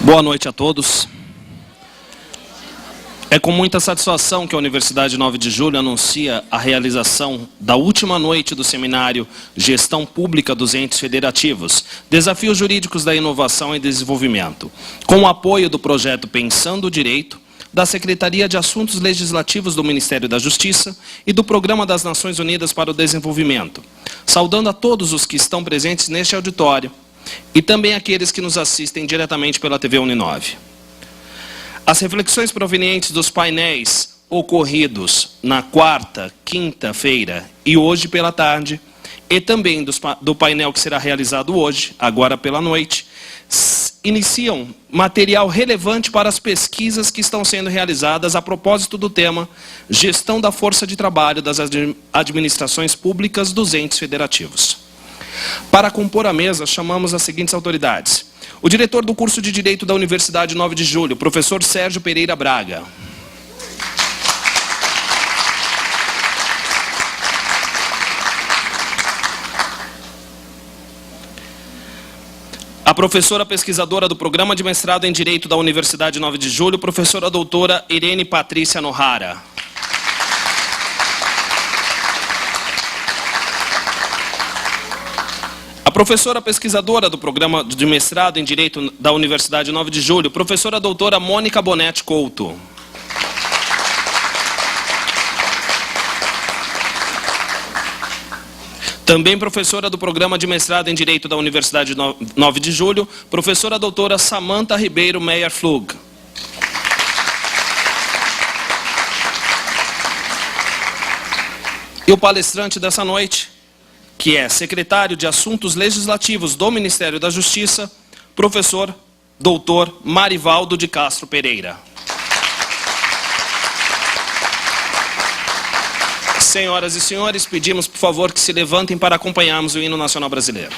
Boa noite a todos. É com muita satisfação que a Universidade 9 de Julho anuncia a realização da última noite do seminário Gestão Pública dos Entes Federativos, Desafios Jurídicos da Inovação e Desenvolvimento, com o apoio do projeto Pensando o Direito, da Secretaria de Assuntos Legislativos do Ministério da Justiça e do Programa das Nações Unidas para o Desenvolvimento, saudando a todos os que estão presentes neste auditório e também aqueles que nos assistem diretamente pela TV Uninove. As reflexões provenientes dos painéis ocorridos na quarta, quinta-feira e hoje pela tarde, e também do painel que será realizado hoje, agora pela noite, iniciam material relevante para as pesquisas que estão sendo realizadas a propósito do tema Gestão da Força de Trabalho das Administrações Públicas dos Entes Federativos. Para compor a mesa, chamamos as seguintes autoridades. O diretor do curso de Direito da Universidade 9 de Julho, professor Sérgio Pereira Braga. A professora pesquisadora do Programa de Mestrado em Direito da Universidade 9 de Julho, professora doutora Irene Patrícia Nohara. A professora pesquisadora do Programa de Mestrado em Direito da Universidade 9 de Julho, professora doutora Mônica Bonetti Couto. Também professora do Programa de Mestrado em Direito da Universidade 9 de Julho, professora doutora Samantha Ribeiro Meyer Flug. E o palestrante dessa noite, que é secretário de Assuntos Legislativos do Ministério da Justiça, professor doutor Marivaldo de Castro Pereira. Senhoras e senhores, pedimos, por favor, que se levantem para acompanharmos o hino nacional brasileiro.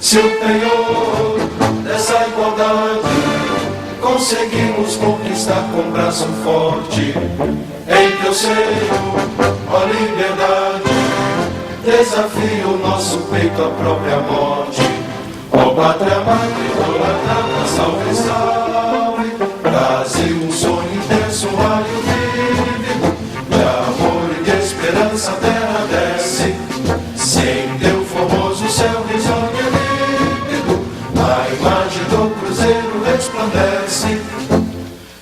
Se o penhor dessa igualdade conseguimos conquistar com braço forte, em teu seio, ó liberdade, desafia o nosso peito à própria morte. Ó pátria amada, idolatrada, salve, salve, Brasil, um sonho intenso, um raio vívido, de amor e de esperança a terra desce, se em teu formoso céu risonho a imagem do cruzeiro resplandece,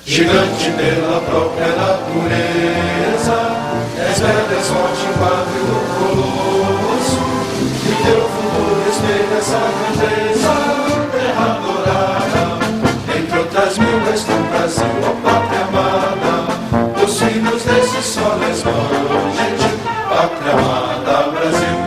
gigante pela própria natureza, és velha, és forte, quadro do colosso, e teu futuro espelha essa grandeza, terra dourada, entre outras mil és do Brasil, ó pátria amada, dos filhos desse sol és mãe, gente, pátria amada, Brasil.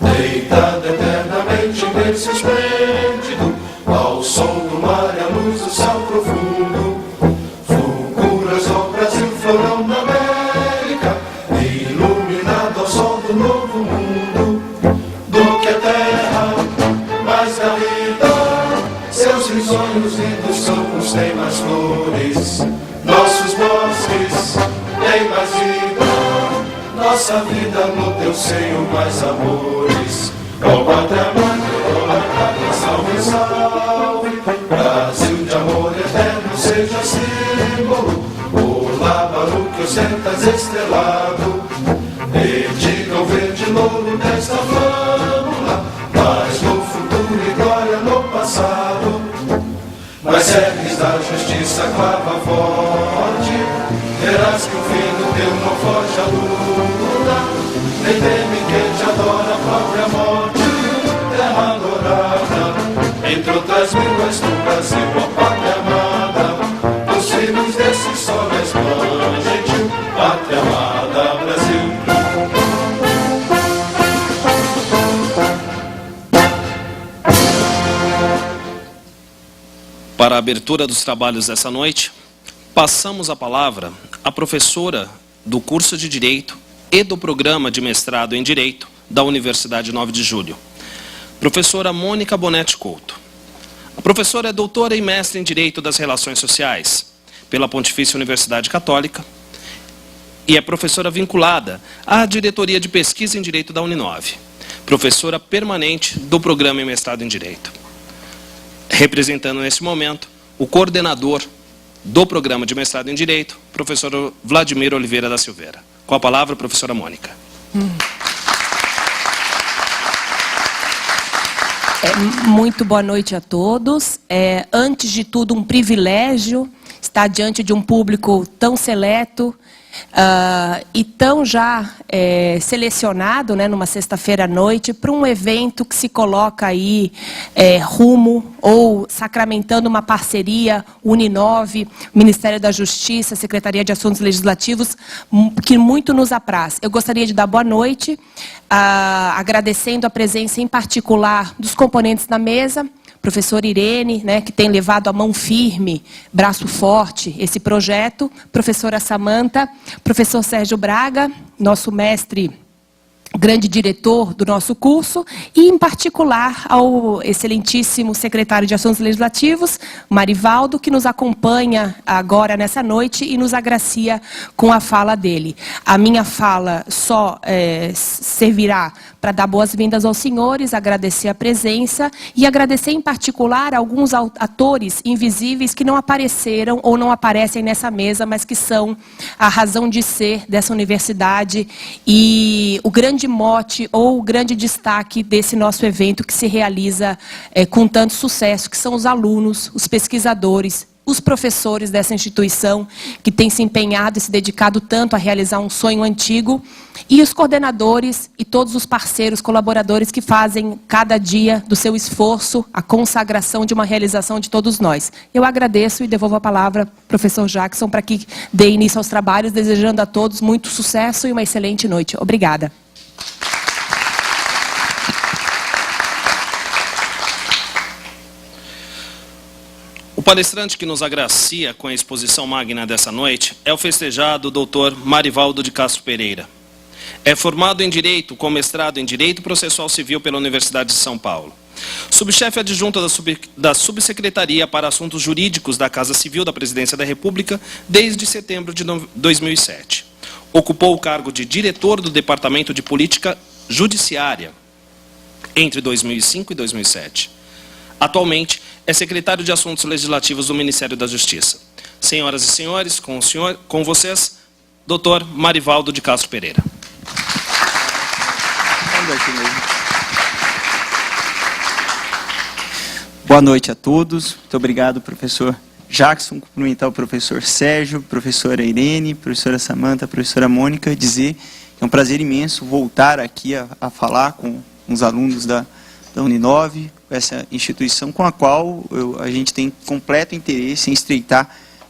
Deitada eternamente nesse esplêndido, ao som do mar e à luz do céu profundo, fulguras ao Brasil, florão da América, iluminado ao sol do novo mundo, do que a terra mais garrida, seus risonhos lindos campos têm mais flores, nossos bosques têm mais vida, nossa vida no teu seio mais amores. Ó pátria amada, salve, salve, Brasil de amor eterno seja assim. ostentas estrelado, e diga o verde louro desta flâmula, mas no futuro e glória no passado. Mas serves da justiça clava forte, verás que o fim do teu não foge a luta, nem teme quem te adora a própria morte, terra adorada, entre outras línguas do Brasil, ó pátria amada, os filhos desse sol resplandente, pátria amada, Brasil. Para a abertura dos trabalhos dessa noite, passamos a palavra à professora do curso de Direito e do programa de mestrado em Direito da Universidade 9 de Julho, professora Mônica Bonetti Couto. A professora é doutora e mestre em Direito das Relações Sociais pela Pontifícia Universidade Católica e é professora vinculada à Diretoria de Pesquisa em Direito da Uninove, professora permanente do programa em mestrado em Direito. Representando nesse momento o coordenador do programa de mestrado em Direito, professor Vladimir Oliveira da Silveira. Com a palavra, professora Mônica. Muito boa noite a todos. Antes de tudo, um privilégio estar diante de um público tão seleto e tão já selecionado, né, numa sexta-feira à noite, para um evento que se coloca aí rumo ou sacramentando uma parceria Uninove, Ministério da Justiça, Secretaria de Assuntos Legislativos, que muito nos apraz. Eu gostaria de dar boa noite, agradecendo a presença em particular dos componentes da mesa, professora Irene, né, que tem levado a mão firme, braço forte, esse projeto, professora Samanta, professor Sérgio Braga, nosso mestre, grande diretor do nosso curso, e, em particular, ao excelentíssimo secretário de Assuntos Legislativos, Marivaldo, que nos acompanha agora nessa noite e nos agracia com a fala dele. A minha fala só servirá para dar boas-vindas aos senhores, agradecer a presença e agradecer, em particular, alguns atores invisíveis que não apareceram ou não aparecem nessa mesa, mas que são a razão de ser dessa universidade e o grande mote ou o grande destaque desse nosso evento que se realiza com tanto sucesso, que são os alunos, os pesquisadores, os professores dessa instituição que têm se empenhado e se dedicado tanto a realizar um sonho antigo, e os coordenadores e todos os parceiros, colaboradores que fazem cada dia do seu esforço a consagração de uma realização de todos nós. Eu agradeço e devolvo a palavra ao professor Jackson para que dê início aos trabalhos, desejando a todos muito sucesso e uma excelente noite. Obrigada. O palestrante que nos agracia com a exposição magna dessa noite é o festejado Dr. Marivaldo de Castro Pereira. É formado em Direito, com mestrado em Direito Processual Civil pela Universidade de São Paulo. Subchefe adjunto da Subsecretaria para Assuntos Jurídicos da Casa Civil da Presidência da República desde setembro de 2007. Ocupou o cargo de diretor do Departamento de Política Judiciária entre 2005 e 2007. Atualmente, é secretário de Assuntos Legislativos do Ministério da Justiça. Senhoras e senhores, com vocês, Dr. Marivaldo de Castro Pereira. Boa noite a todos. Muito obrigado, professor Jackson. Cumprimentar o professor Sérgio, professora Irene, professora Samanta, professora Mônica, dizer que é um prazer imenso voltar aqui a falar com os alunos da Uninove, essa instituição com a qual a gente tem completo interesse em estreitar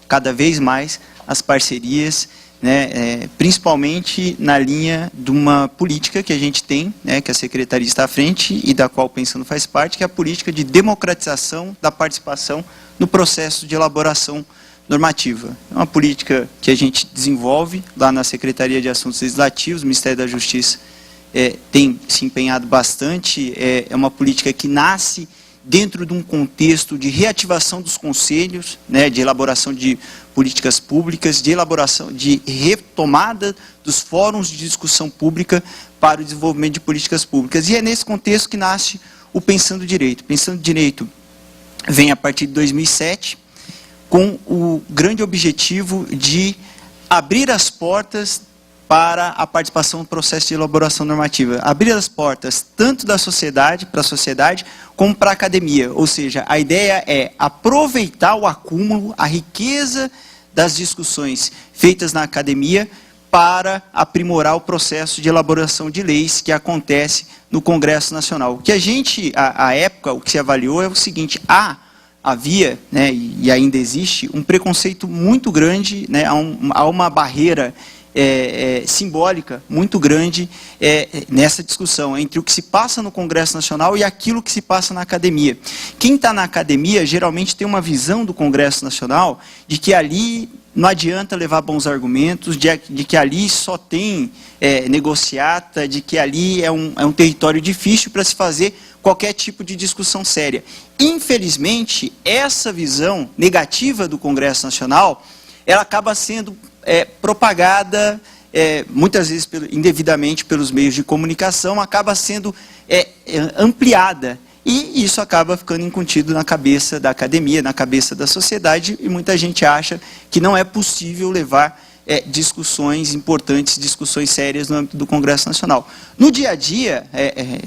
cada vez mais as parcerias, né, principalmente na linha de uma política que a gente tem, né, que a Secretaria está à frente e da qual Pensando faz parte, que é a política de democratização da participação no processo de elaboração normativa. É uma política que a gente desenvolve lá na Secretaria de Assuntos Legislativos, o Ministério da Justiça tem se empenhado bastante, é uma política que nasce dentro de um contexto de reativação dos conselhos, né, de elaboração de políticas públicas, de elaboração, de retomada dos fóruns de discussão pública para o desenvolvimento de políticas públicas. E é nesse contexto que nasce o Pensando Direito. Pensando Direito vem a partir de 2007, com o grande objetivo de abrir as portas para a participação no processo de elaboração normativa. Abrir as portas tanto da sociedade, para a sociedade, como para a academia. Ou seja, a ideia é aproveitar o acúmulo, a riqueza das discussões feitas na academia para aprimorar o processo de elaboração de leis que acontece no Congresso Nacional. O que a época, o que se avaliou é o seguinte: havia, né, e ainda existe, um preconceito muito grande, né, há uma barreira simbólica muito grande nessa discussão entre o que se passa no Congresso Nacional e aquilo que se passa na academia. Quem está na academia geralmente tem uma visão do Congresso Nacional de que ali não adianta levar bons argumentos, de que ali só tem negociata, de que ali é um território difícil para se fazer qualquer tipo de discussão séria. Infelizmente, essa visão negativa do Congresso Nacional, ela acaba sendo propagada, muitas vezes indevidamente pelos meios de comunicação, acaba sendo ampliada. E isso acaba ficando incutido na cabeça da academia, na cabeça da sociedade, e muita gente acha que não é possível levar discussões importantes, discussões sérias no âmbito do Congresso Nacional. No dia a dia,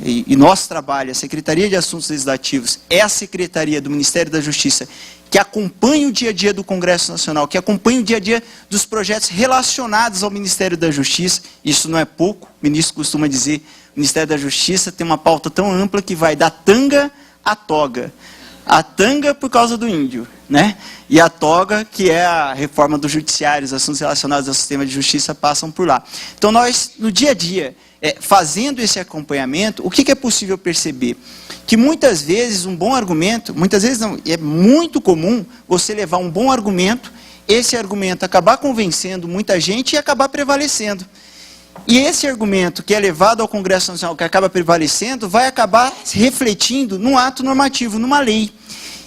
e nosso trabalho, a Secretaria de Assuntos Legislativos é a Secretaria do Ministério da Justiça que acompanha o dia a dia do Congresso Nacional, que acompanha o dia a dia dos projetos relacionados ao Ministério da Justiça. Isso não é pouco, o ministro costuma dizer, o Ministério da Justiça tem uma pauta tão ampla que vai da tanga à toga. A tanga por causa do índio, né? E a toga, que é a reforma do judiciário, os assuntos relacionados ao sistema de justiça passam por lá. Então nós, no dia a dia, fazendo esse acompanhamento, o que é possível perceber? Que muitas vezes um bom argumento, muitas vezes não, é muito comum você levar um bom argumento, esse argumento acabar convencendo muita gente e acabar prevalecendo. E esse argumento que é levado ao Congresso Nacional, que acaba prevalecendo, vai acabar refletindo num ato normativo, numa lei.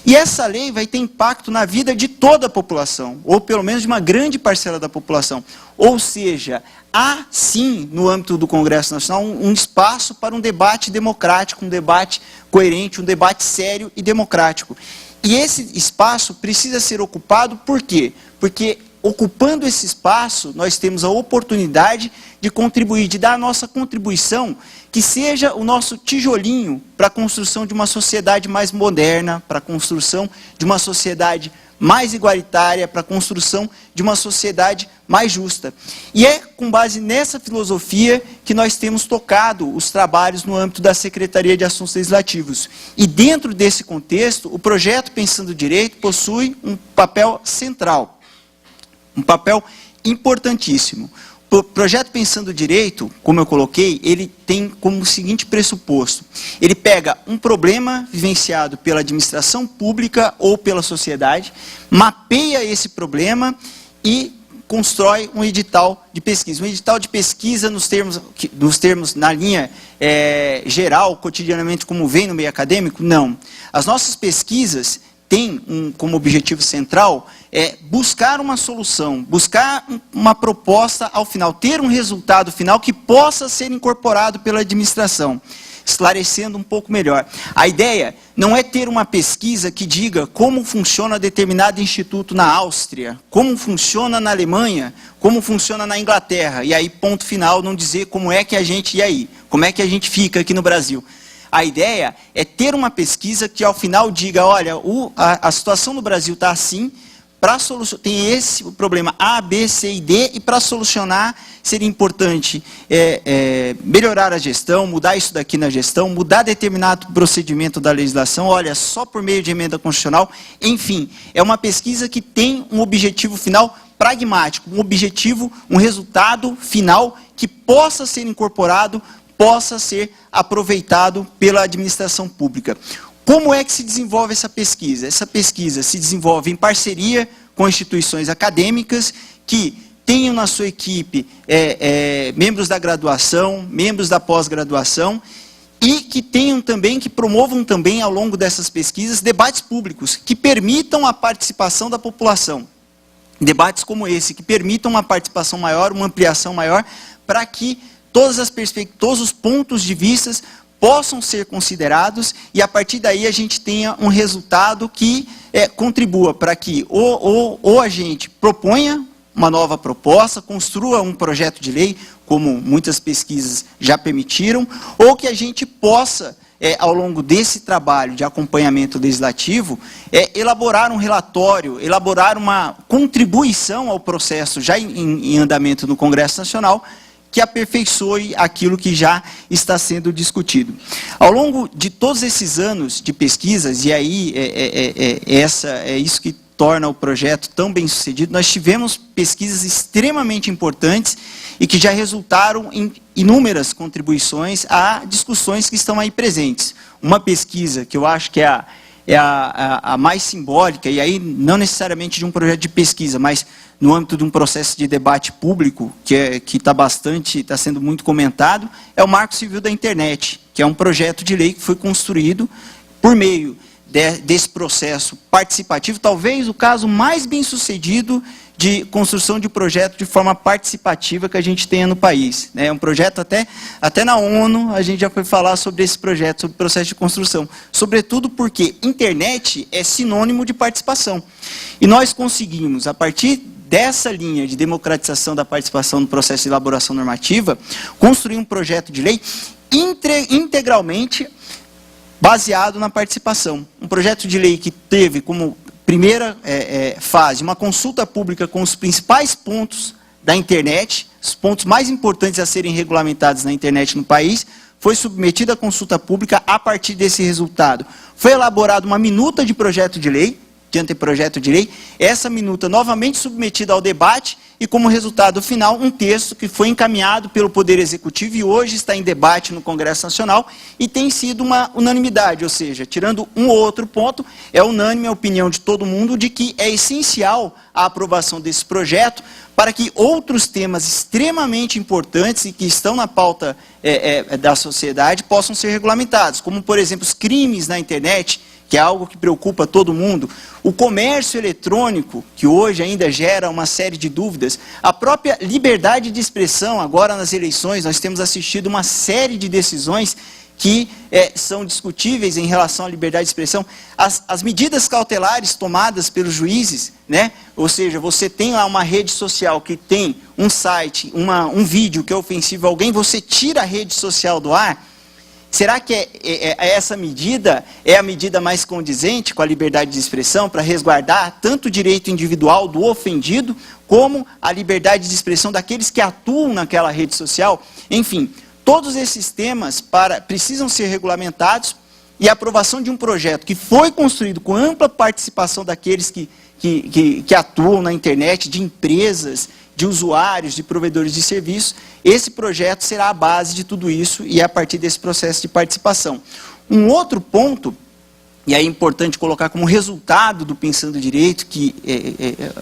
E essa lei vai ter impacto na vida de toda a população, ou pelo menos de uma grande parcela da população. Ou seja, há sim, no âmbito do Congresso Nacional, um espaço para um debate democrático, um debate coerente, um debate sério e democrático. E esse espaço precisa ser ocupado por quê? Porque ocupando esse espaço, nós temos a oportunidade de contribuir, de dar a nossa contribuição, que seja o nosso tijolinho para a construção de uma sociedade mais moderna, para a construção de uma sociedade mais igualitária, para a construção de uma sociedade mais justa. E é com base nessa filosofia que nós temos tocado os trabalhos no âmbito da Secretaria de Assuntos Legislativos. E dentro desse contexto, o projeto Pensando Direito possui um papel central. Um papel importantíssimo. O projeto Pensando Direito, como eu coloquei, ele tem como seguinte pressuposto. Ele pega um problema vivenciado pela administração pública ou pela sociedade, mapeia esse problema e constrói um edital de pesquisa. Um edital de pesquisa nos termos na linha geral, cotidianamente, como vem no meio acadêmico? Não. As nossas pesquisas tem como objetivo central buscar uma solução, buscar uma proposta ao final, ter um resultado final que possa ser incorporado pela administração, esclarecendo um pouco melhor. A ideia não é ter uma pesquisa que diga como funciona determinado instituto na Áustria, como funciona na Alemanha, como funciona na Inglaterra, e aí ponto final, não dizer como é que a gente, e aí, como é que a gente fica aqui no Brasil. A ideia é ter uma pesquisa que ao final diga, olha, a situação no Brasil está assim, tem esse problema A, B, C e D, e para solucionar seria importante melhorar a gestão, mudar isso daqui na gestão, mudar determinado procedimento da legislação, olha, só por meio de emenda constitucional, enfim, é uma pesquisa que tem um objetivo final pragmático, um objetivo, um resultado final que possa ser incorporado, possa ser aproveitado pela administração pública. Como é que se desenvolve essa pesquisa? Essa pesquisa se desenvolve em parceria com instituições acadêmicas que tenham na sua equipe membros da graduação, membros da pós-graduação e que tenham também, que promovam também ao longo dessas pesquisas debates públicos que permitam a participação da população. Debates como esse, que permitam uma participação maior, uma ampliação maior, para que todos os pontos de vista possam ser considerados e a partir daí a gente tenha um resultado que contribua para que ou a gente proponha uma nova proposta, construa um projeto de lei, como muitas pesquisas já permitiram, ou que a gente possa, ao longo desse trabalho de acompanhamento legislativo, elaborar um relatório, elaborar uma contribuição ao processo já em andamento no Congresso Nacional, que aperfeiçoe aquilo que já está sendo discutido. Ao longo de todos esses anos de pesquisas, e aí é isso que torna o projeto tão bem sucedido, nós tivemos pesquisas extremamente importantes e que já resultaram em inúmeras contribuições a discussões que estão aí presentes. Uma pesquisa que eu acho que é a mais simbólica, e aí não necessariamente de um projeto de pesquisa, mas no âmbito de um processo de debate público, que está sendo muito comentado, é o Marco Civil da Internet, que é um projeto de lei que foi construído por meio desse processo participativo, talvez o caso mais bem sucedido de construção de projeto de forma participativa que a gente tenha no país. É um projeto até na ONU, a gente já foi falar sobre esse projeto, sobre o processo de construção. Sobretudo porque internet é sinônimo de participação. E nós conseguimos, a partir dessa linha de democratização da participação no processo de elaboração normativa, construir um projeto de lei integralmente baseado na participação. Um projeto de lei que teve como primeira fase uma consulta pública com os principais pontos da internet, os pontos mais importantes a serem regulamentados na internet no país, foi submetida à consulta pública. A partir desse resultado, foi elaborada uma minuta de projeto de lei, de anteprojeto de lei, essa minuta novamente submetida ao debate e, como resultado final, um texto que foi encaminhado pelo Poder Executivo e hoje está em debate no Congresso Nacional e tem sido uma unanimidade, ou seja, tirando um ou outro ponto, é unânime a opinião de todo mundo de que é essencial a aprovação desse projeto para que outros temas extremamente importantes e que estão na pauta da sociedade possam ser regulamentados, como, por exemplo, os crimes na internet, que é algo que preocupa todo mundo, o comércio eletrônico, que hoje ainda gera uma série de dúvidas, a própria liberdade de expressão. Agora nas eleições nós temos assistido uma série de decisões que são discutíveis em relação à liberdade de expressão, as medidas cautelares tomadas pelos juízes, né? Ou seja, você tem lá uma rede social que tem um site, um vídeo que é ofensivo a alguém, você tira a rede social do ar. Será que essa medida é a medida mais condizente com a liberdade de expressão para resguardar tanto o direito individual do ofendido, como a liberdade de expressão daqueles que atuam naquela rede social? Enfim, todos esses temas precisam ser regulamentados e a aprovação de um projeto que foi construído com ampla participação daqueles que atuam na internet, de empresas, de usuários, de provedores de serviços, esse projeto será a base de tudo isso e é a partir desse processo de participação. Um outro ponto, e aí é importante colocar como resultado do Pensando Direito, que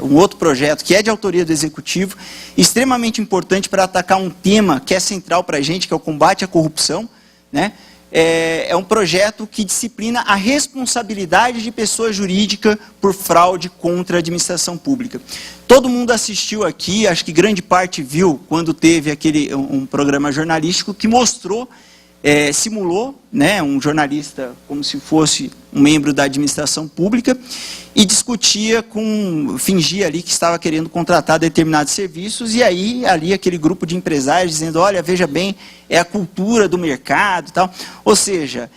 um outro projeto que é de autoria do Executivo, extremamente importante para atacar um tema que é central para a gente, que é o combate à corrupção, né? É um projeto que disciplina a responsabilidade de pessoa jurídica por fraude contra a administração pública. Todo mundo assistiu aqui, acho que grande parte viu, quando teve um programa jornalístico que mostrou, simulou, né, um jornalista como se fosse um membro da administração pública e fingia ali que estava querendo contratar determinados serviços e aí ali aquele grupo de empresários dizendo, olha, veja bem, é a cultura do mercado e tal. Ou seja,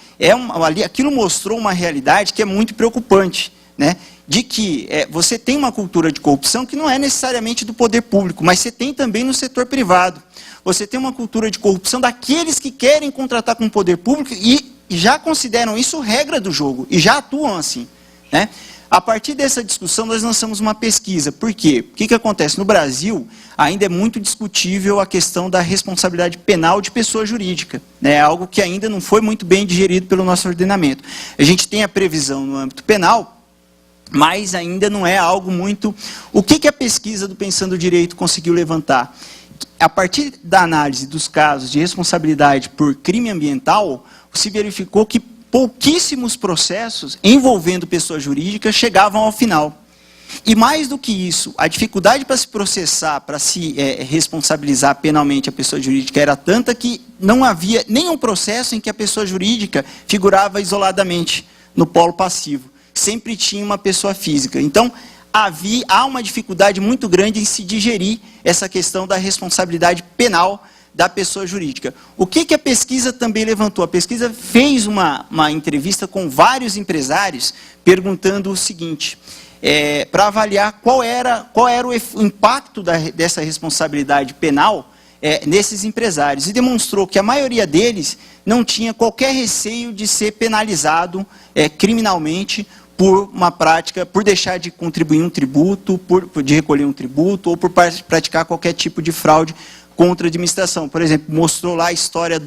aquilo mostrou uma realidade que é muito preocupante, né? De que você tem uma cultura de corrupção que não é necessariamente do poder público, mas você tem também no setor privado. Você tem uma cultura de corrupção daqueles que querem contratar com o poder público e já consideram isso regra do jogo, e já atuam assim, né? A partir dessa discussão, nós lançamos uma pesquisa. Por quê? O que acontece? No Brasil, ainda é muito discutível a questão da responsabilidade penal de pessoa jurídica, né? Algo que ainda não foi muito bem digerido pelo nosso ordenamento. A gente tem a previsão no âmbito penal, mas ainda não é algo muito... O que a pesquisa do Pensando Direito conseguiu levantar? A partir da análise dos casos de responsabilidade por crime ambiental, se verificou que pouquíssimos processos envolvendo pessoa jurídica chegavam ao final. E mais do que isso, a dificuldade para se processar, para se responsabilizar penalmente a pessoa jurídica era tanta que não havia nenhum processo em que a pessoa jurídica figurava isoladamente no polo passivo. Sempre tinha uma pessoa física. Então, há uma dificuldade muito grande em se digerir essa questão da responsabilidade penal da pessoa jurídica. O que a pesquisa também levantou? A pesquisa fez uma entrevista com vários empresários, perguntando o seguinte, para avaliar qual era o impacto dessa responsabilidade penal nesses empresários, e demonstrou que a maioria deles não tinha qualquer receio de ser penalizado criminalmente por uma prática, por deixar de contribuir um tributo, de recolher um tributo, ou por praticar qualquer tipo de fraude contra a administração. Por exemplo, mostrou lá a história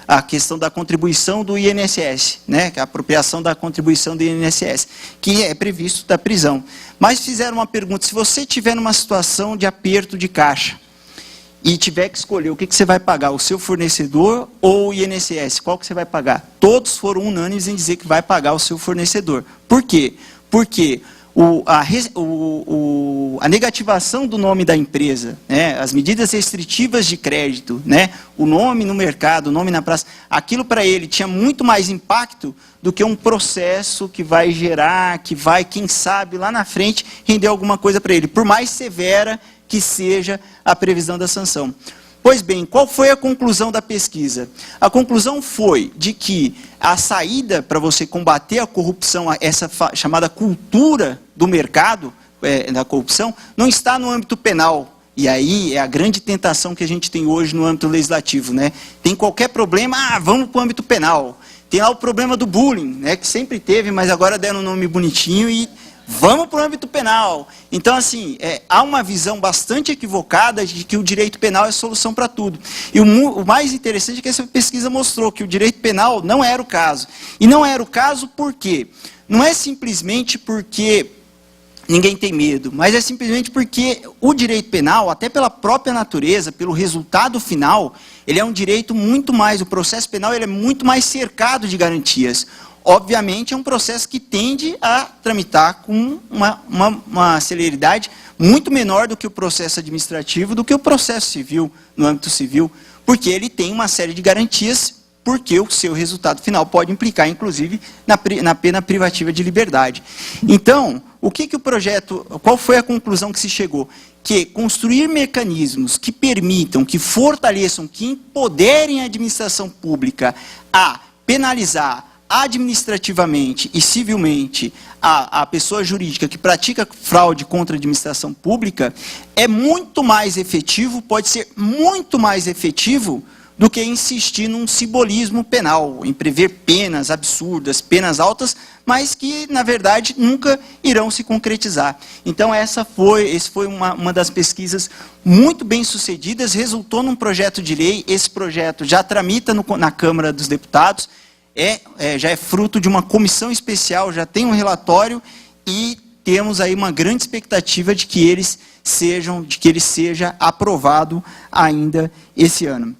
a questão da contribuição do INSS, né, que é a apropriação da contribuição do INSS, que é previsto da prisão. Mas fizeram uma pergunta: se você tiver numa situação de aperto de caixa e tiver que escolher o que você vai pagar, o seu fornecedor ou o INSS, qual que você vai pagar? Todos foram unânimes em dizer que vai pagar o seu fornecedor. Por quê? Porque a negativação do nome da empresa, né, as medidas restritivas de crédito, né, o nome no mercado, o nome na praça, aquilo para ele tinha muito mais impacto do que um processo que vai gerar, que vai, quem sabe, lá na frente, render alguma coisa para ele, por mais severa que seja a previsão da sanção. Pois bem, qual foi a conclusão da pesquisa? A conclusão foi de que a saída para você combater a corrupção, essa chamada cultura do mercado da corrupção, não está no âmbito penal. E aí é a grande tentação que a gente tem hoje no âmbito legislativo, né? Tem qualquer problema, vamos para o âmbito penal. Tem lá o problema do bullying, né, que sempre teve, mas agora deram um nome bonitinho e vamos para o âmbito penal. Então, assim, há uma visão bastante equivocada de que o direito penal é solução para tudo. E o mais interessante é que essa pesquisa mostrou que o direito penal não era o caso. E não era o caso por quê? Não é simplesmente porque ninguém tem medo, mas é simplesmente porque o direito penal, até pela própria natureza, pelo resultado final, ele é um direito muito mais, o processo penal ele é muito mais cercado de garantias. Obviamente, é um processo que tende a tramitar com uma celeridade muito menor do que o processo administrativo, do que o processo civil, no âmbito civil, porque ele tem uma série de garantias, porque o seu resultado final pode implicar, inclusive, na pena privativa de liberdade. Então, qual foi a conclusão que se chegou? Que construir mecanismos que permitam, que fortaleçam, que empoderem a administração pública a penalizar administrativamente e civilmente a pessoa jurídica que pratica fraude contra a administração pública é muito mais efetivo, pode ser muito mais efetivo do que insistir num simbolismo penal, em prever penas absurdas, penas altas, mas que, na verdade, nunca irão se concretizar. Então, essa foi uma das pesquisas muito bem sucedidas, resultou num projeto de lei, esse projeto já tramita na Câmara dos Deputados, já é fruto de uma comissão especial, já tem um relatório e temos aí uma grande expectativa de que ele seja aprovado ainda esse ano.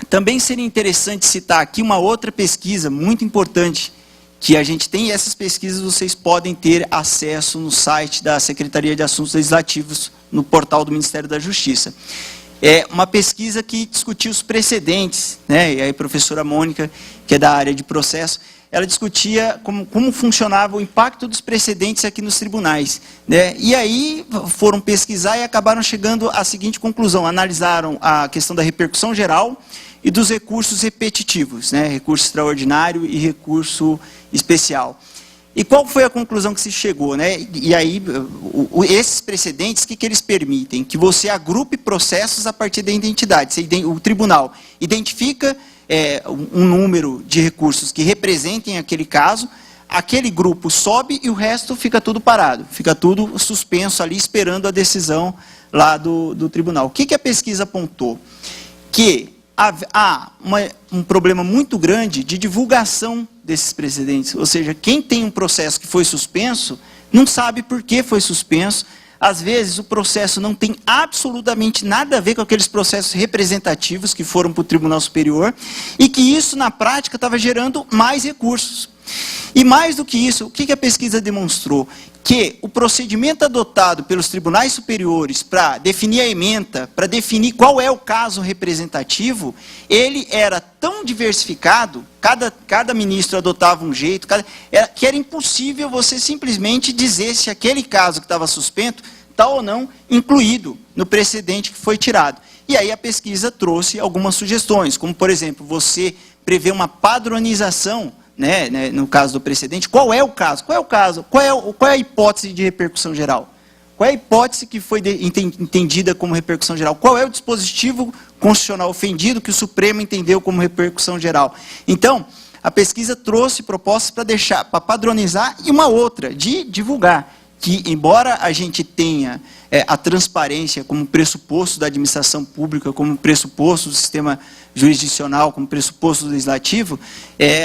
Também seria interessante citar aqui uma outra pesquisa muito importante que a gente tem, e essas pesquisas vocês podem ter acesso no site da Secretaria de Assuntos Legislativos, no portal do Ministério da Justiça. É uma pesquisa que discutiu os precedentes, né? E aí a professora Mônica, que é da área de processo, ela discutia como funcionava o impacto dos precedentes aqui nos tribunais, né? E aí foram pesquisar e acabaram chegando à seguinte conclusão: analisaram a questão da repercussão geral e dos recursos repetitivos, né? Recurso extraordinário e recurso especial. E qual foi a conclusão que se chegou, né? E aí, esses precedentes, o que eles permitem? Que você agrupe processos a partir da identidade. O tribunal identifica um número de recursos que representem aquele caso, aquele grupo sobe e o resto fica tudo parado, fica tudo suspenso ali, esperando a decisão lá do tribunal. O que a pesquisa apontou? Que há um problema muito grande de divulgação desses precedentes, ou seja, quem tem um processo que foi suspenso, não sabe por que foi suspenso, às vezes o processo não tem absolutamente nada a ver com aqueles processos representativos que foram para o Tribunal Superior, e que isso na prática estava gerando mais recursos. E mais do que isso, o que a pesquisa demonstrou? Que o procedimento adotado pelos tribunais superiores para definir a ementa, para definir qual é o caso representativo, ele era tão diversificado, cada ministro adotava um jeito, que era impossível você simplesmente dizer se aquele caso que estava suspenso está ou não incluído no precedente que foi tirado. E aí a pesquisa trouxe algumas sugestões, como, por exemplo, você prevê uma padronização, né, no caso do precedente. Qual é o caso? Qual é o caso? Qual é a hipótese de repercussão geral? Qual é a hipótese que foi entendida como repercussão geral? Qual é o dispositivo constitucional ofendido que o Supremo entendeu como repercussão geral? Então, a pesquisa trouxe propostas para padronizar e uma outra, de divulgar, que embora a gente tenha a transparência como pressuposto da administração pública, como pressuposto do sistema jurisdicional, como pressuposto do legislativo,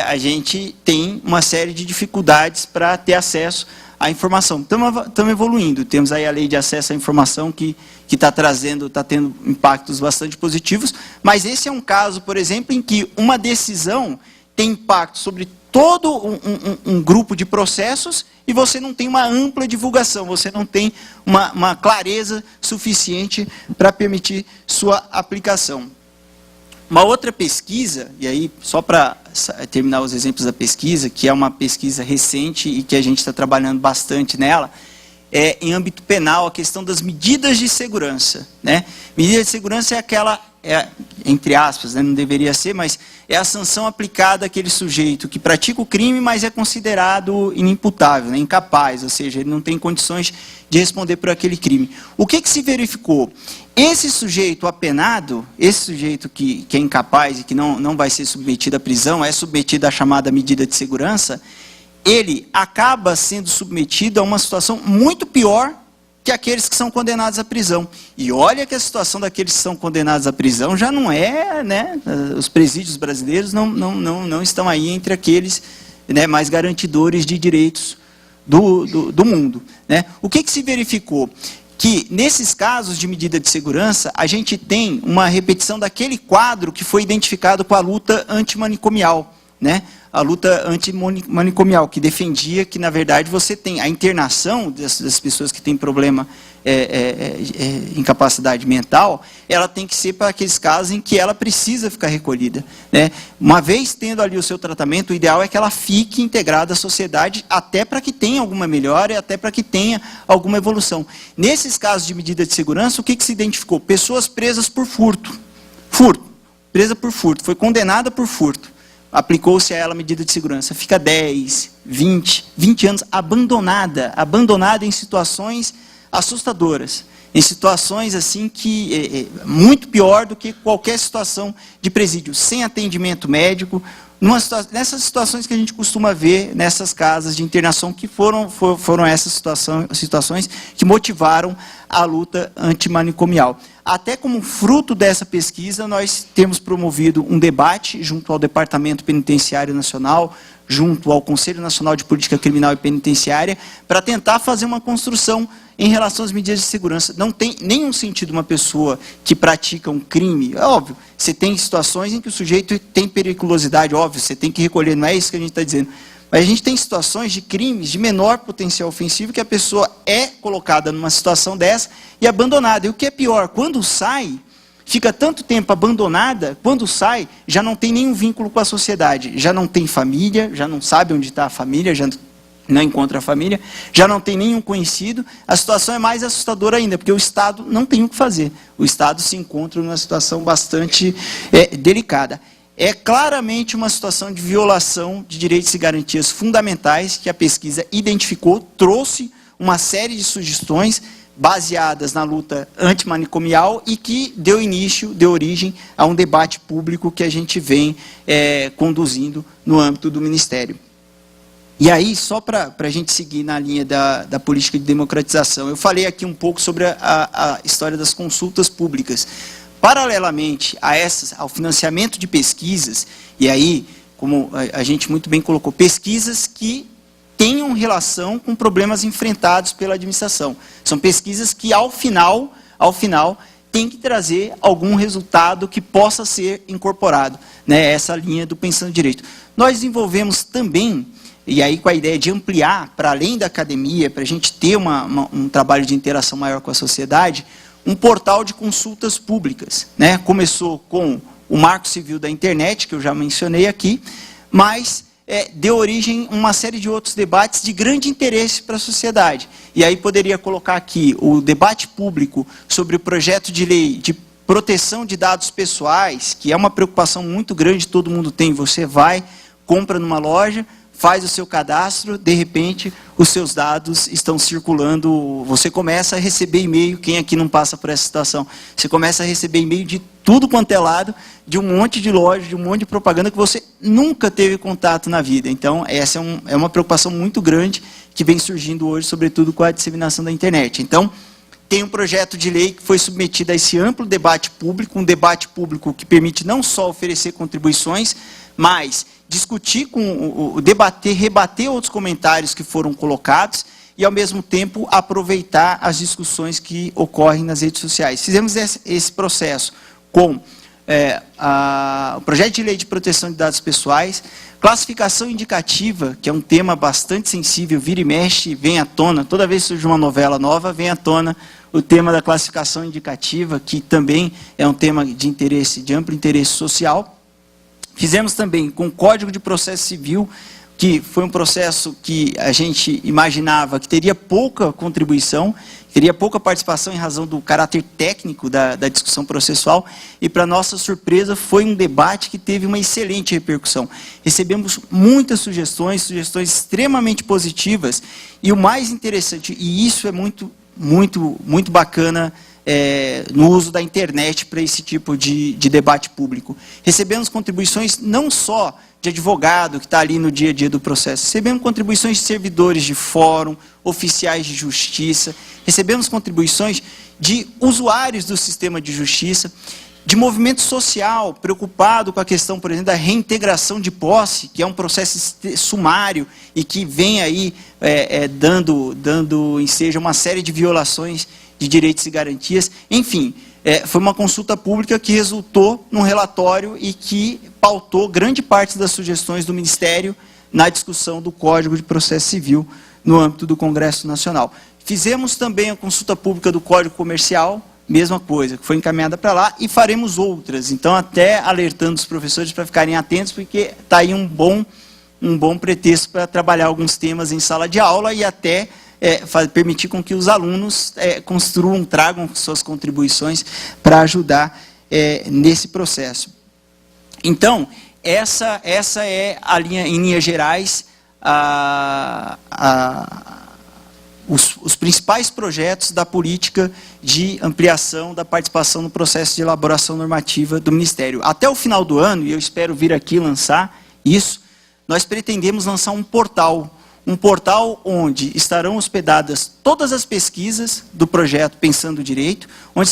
a gente tem uma série de dificuldades para ter acesso à informação. Estamos evoluindo, temos aí a lei de acesso à informação que está tendo impactos bastante positivos, mas esse é um caso, por exemplo, em que uma decisão tem impacto sobre todo um grupo de processos e você não tem uma ampla divulgação, você não tem uma clareza suficiente para permitir sua aplicação. Uma outra pesquisa, e aí só para terminar os exemplos da pesquisa, que é uma pesquisa recente e que a gente está trabalhando bastante nela, é em âmbito penal a questão das medidas de segurança, né? Medida de segurança é aquela, entre aspas, né, não deveria ser, mas é a sanção aplicada àquele sujeito que pratica o crime, mas é considerado inimputável, né, incapaz, ou seja, ele não tem condições de responder por aquele crime. O que se verificou? Esse sujeito apenado, esse sujeito que é incapaz e que não vai ser submetido à prisão, é submetido à chamada medida de segurança, ele acaba sendo submetido a uma situação muito pior que aqueles que são condenados à prisão. E olha que a situação daqueles que são condenados à prisão já não é, né, os presídios brasileiros não estão aí entre aqueles, né, mais garantidores de direitos do mundo, né? O que se verificou? Que nesses casos de medida de segurança, a gente tem uma repetição daquele quadro que foi identificado com a luta antimanicomial, né? A luta antimanicomial, que defendia que, na verdade, você tem a internação das pessoas que têm problema, incapacidade mental, ela tem que ser para aqueles casos em que ela precisa ficar recolhida, né? Uma vez tendo ali o seu tratamento, o ideal é que ela fique integrada à sociedade, até para que tenha alguma melhora e até para que tenha alguma evolução. Nesses casos de medida de segurança, o que se identificou? Pessoas presas por furto. Presa por furto, foi condenada por furto. Aplicou-se a ela a medida de segurança, fica 10, 20 anos abandonada em situações assustadoras, em situações assim que muito pior do que qualquer situação de presídio, sem atendimento médico, nessas situações que a gente costuma ver nessas casas de internação, que foram essas situações que motivaram a luta antimanicomial. Até como fruto dessa pesquisa, nós temos promovido um debate junto ao Departamento Penitenciário Nacional, junto ao Conselho Nacional de Política Criminal e Penitenciária, para tentar fazer uma construção em relação às medidas de segurança. Não tem nenhum sentido uma pessoa que pratica um crime, é óbvio, você tem situações em que o sujeito tem periculosidade, óbvio, você tem que recolher, não é isso que a gente está dizendo. Mas a gente tem situações de crimes de menor potencial ofensivo que a pessoa é colocada numa situação dessa e abandonada. E o que é pior, quando sai, fica tanto tempo abandonada, quando sai, já não tem nenhum vínculo com a sociedade, já não tem família, já não sabe onde está a família, já não encontra a família, já não tem nenhum conhecido. A situação é mais assustadora ainda, porque o Estado não tem o que fazer. O Estado se encontra numa situação bastante delicada. É claramente uma situação de violação de direitos e garantias fundamentais que a pesquisa identificou, trouxe uma série de sugestões baseadas na luta antimanicomial e que deu origem a um debate público que a gente vem conduzindo no âmbito do Ministério. E aí, só para a gente seguir na linha da política de democratização, eu falei aqui um pouco sobre a história das consultas públicas. Paralelamente ao financiamento de pesquisas, e aí, como a gente muito bem colocou, pesquisas que tenham relação com problemas enfrentados pela administração. São pesquisas que, ao final, tem que trazer algum resultado que possa ser incorporado, né, essa linha do Pensando Direito. Nós desenvolvemos também, e aí com a ideia de ampliar para além da academia, para a gente ter um trabalho de interação maior com a sociedade, um portal de consultas públicas, né? Começou com o Marco Civil da Internet, que eu já mencionei aqui, mas deu origem a uma série de outros debates de grande interesse para a sociedade. E aí poderia colocar aqui o debate público sobre o projeto de lei de proteção de dados pessoais, que é uma preocupação muito grande, todo mundo tem. Você vai, compra numa loja, faz o seu cadastro, de repente os seus dados estão circulando, você começa a receber e-mail, quem aqui não passa por essa situação? Você começa a receber e-mail de tudo quanto é lado, de um monte de loja, de um monte de propaganda que você nunca teve contato na vida. Então, essa é uma preocupação muito grande que vem surgindo hoje, sobretudo com a disseminação da internet. Então, tem um projeto de lei que foi submetido a esse amplo debate público, um debate público que permite não só oferecer contribuições, mas discutir, debater, rebater outros comentários que foram colocados e, ao mesmo tempo, aproveitar as discussões que ocorrem nas redes sociais. Fizemos esse processo com o projeto de lei de proteção de dados pessoais, classificação indicativa, que é um tema bastante sensível, vira e mexe, vem à tona, toda vez que surge uma novela nova, vem à tona o tema da classificação indicativa, que também é um tema de interesse, de amplo interesse social. Fizemos também com o Código de Processo Civil, que foi um processo que a gente imaginava que teria pouca contribuição, teria pouca participação em razão do caráter técnico da discussão processual, e, para nossa surpresa, foi um debate que teve uma excelente repercussão. Recebemos muitas sugestões extremamente positivas, e o mais interessante, e isso é muito bacana, no uso da internet para esse tipo de debate público. Recebemos contribuições não só de advogado que está ali no dia a dia do processo, recebemos contribuições de servidores de fórum, oficiais de justiça, recebemos contribuições de usuários do sistema de justiça, de movimento social preocupado com a questão, por exemplo, da reintegração de posse, que é um processo sumário e que vem aí dando ensejo a uma série de violações de direitos e garantias. Enfim, foi uma consulta pública que resultou num relatório e que pautou grande parte das sugestões do Ministério na discussão do Código de Processo Civil no âmbito do Congresso Nacional. Fizemos também a consulta pública do Código Comercial, mesma coisa, que foi encaminhada para lá, e faremos outras. Então, até alertando os professores para ficarem atentos, porque está aí um bom pretexto para trabalhar alguns temas em sala de aula e até permitir com que os alunos construam, tragam suas contribuições para ajudar nesse processo. Então, essa é a linha, em linhas gerais, os principais projetos da política de ampliação da participação no processo de elaboração normativa do Ministério. Até o final do ano, e eu espero vir aqui lançar isso, nós pretendemos lançar um portal onde estarão hospedadas todas as pesquisas do projeto Pensando Direito, onde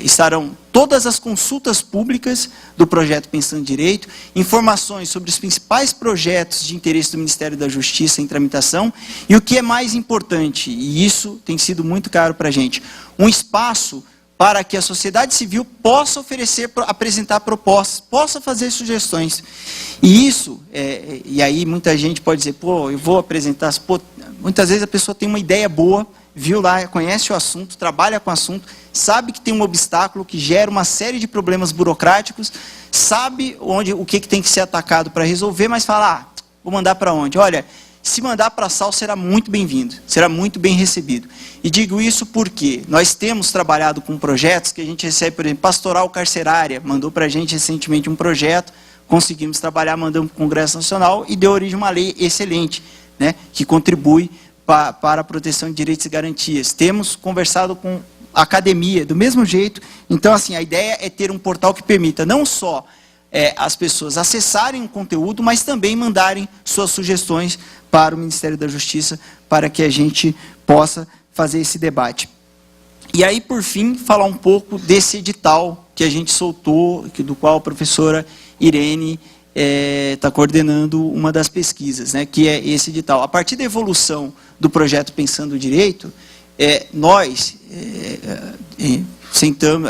estarão todas as consultas públicas do projeto Pensando Direito, informações sobre os principais projetos de interesse do Ministério da Justiça em tramitação, e o que é mais importante, e isso tem sido muito caro para a gente, um espaço para que a sociedade civil possa apresentar propostas, possa fazer sugestões. E isso, e aí muita gente pode dizer, pô, eu vou apresentar, muitas vezes a pessoa tem uma ideia boa, viu lá, conhece o assunto, trabalha com o assunto, sabe que tem um obstáculo que gera uma série de problemas burocráticos, sabe o que tem que ser atacado para resolver, mas fala, vou mandar para onde? Olha, se mandar para a SAL será muito bem-vindo, será muito bem recebido. E digo isso porque nós temos trabalhado com projetos que a gente recebe, por exemplo, Pastoral Carcerária, mandou para a gente recentemente um projeto, conseguimos trabalhar, mandamos para o Congresso Nacional e deu origem a uma lei excelente, né, que contribui para a proteção de direitos e garantias. Temos conversado com a academia, do mesmo jeito. Então, assim, a ideia é ter um portal que permita não só as pessoas acessarem o conteúdo, mas também mandarem suas sugestões para o Ministério da Justiça, para que a gente possa fazer esse debate. E aí, por fim, falar um pouco desse edital que a gente soltou, do qual a professora Irene está coordenando uma das pesquisas, né, que é esse edital. A partir da evolução do projeto Pensando o Direito, nós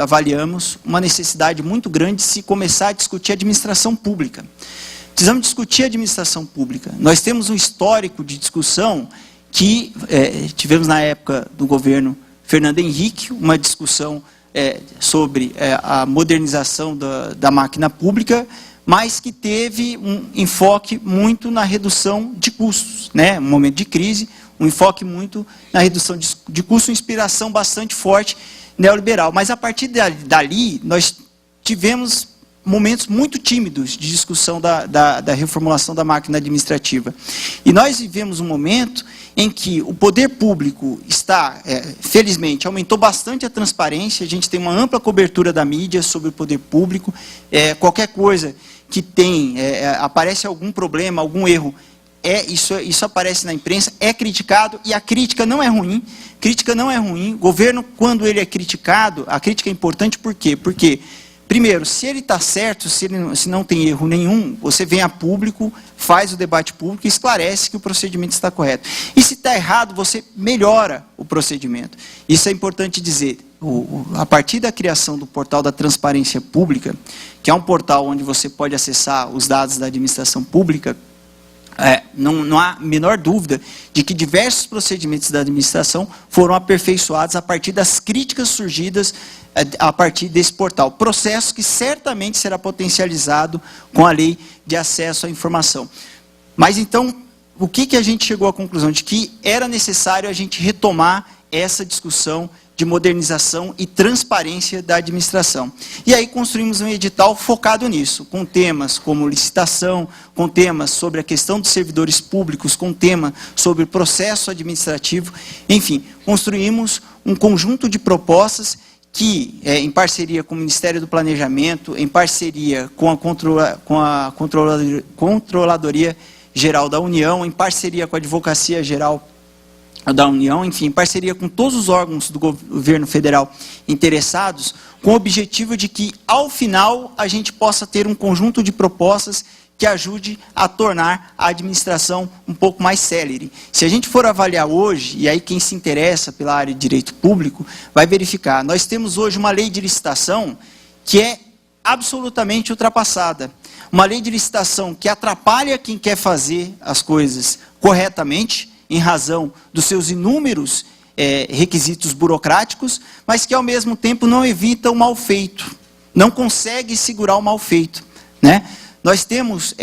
avaliamos uma necessidade muito grande de se começar a discutir administração pública. Precisamos discutir a administração pública. Nós temos um histórico de discussão que tivemos na época do governo Fernando Henrique, uma discussão sobre a modernização da máquina pública, mas que teve um enfoque muito na redução de custos, né? Um momento de crise, um enfoque muito na redução de custos, uma inspiração bastante forte neoliberal. Mas a partir dali, nós tivemos momentos muito tímidos de discussão da reformulação da máquina administrativa. E nós vivemos um momento em que o poder público está, felizmente, aumentou bastante a transparência, a gente tem uma ampla cobertura da mídia sobre o poder público, qualquer coisa que tem, aparece algum problema, algum erro, isso aparece na imprensa, é criticado, e a crítica não é ruim. Crítica não é ruim. O governo, quando ele é criticado, a crítica é importante por quê? Porque, primeiro, se ele está certo, se não tem erro nenhum, você vem a público, faz o debate público e esclarece que o procedimento está correto. E se está errado, você melhora o procedimento. Isso é importante dizer. A partir da criação do portal da transparência pública, que é um portal onde você pode acessar os dados da administração pública, não há a menor dúvida de que diversos procedimentos da administração foram aperfeiçoados a partir das críticas surgidas a partir desse portal. Processo que certamente será potencializado com a lei de acesso à informação. Mas então, o que a gente chegou à conclusão? De que era necessário a gente retomar essa discussão de modernização e transparência da administração. E aí construímos um edital focado nisso, com temas como licitação, com temas sobre a questão dos servidores públicos, com tema sobre o processo administrativo, enfim, construímos um conjunto de propostas que, em parceria com o Ministério do Planejamento, em parceria com a Controladoria Geral da União, em parceria com a Advocacia Geral da União, enfim, em parceria com todos os órgãos do governo federal interessados, com o objetivo de que, ao final, a gente possa ter um conjunto de propostas que ajude a tornar a administração um pouco mais célere. Se a gente for avaliar hoje, e aí quem se interessa pela área de direito público, vai verificar, nós temos hoje uma lei de licitação que é absolutamente ultrapassada. Uma lei de licitação que atrapalha quem quer fazer as coisas corretamente, em razão dos seus inúmeros requisitos burocráticos, mas que ao mesmo tempo não evita o mal feito, não consegue segurar o mal feito, né? Nós temos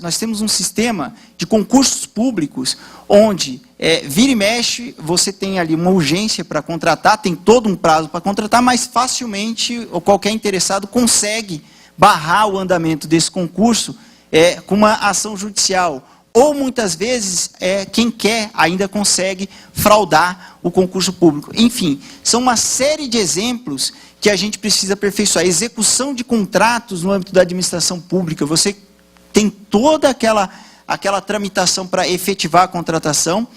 nós temos um sistema de concursos públicos onde vira e mexe, você tem ali uma urgência para contratar, tem todo um prazo para contratar, mas facilmente ou qualquer interessado consegue barrar o andamento desse concurso com uma ação judicial. Ou, muitas vezes, quem quer ainda consegue fraudar o concurso público. Enfim, são uma série de exemplos que a gente precisa aperfeiçoar. Execução de contratos no âmbito da administração pública. Você tem toda aquela tramitação para efetivar a contratação,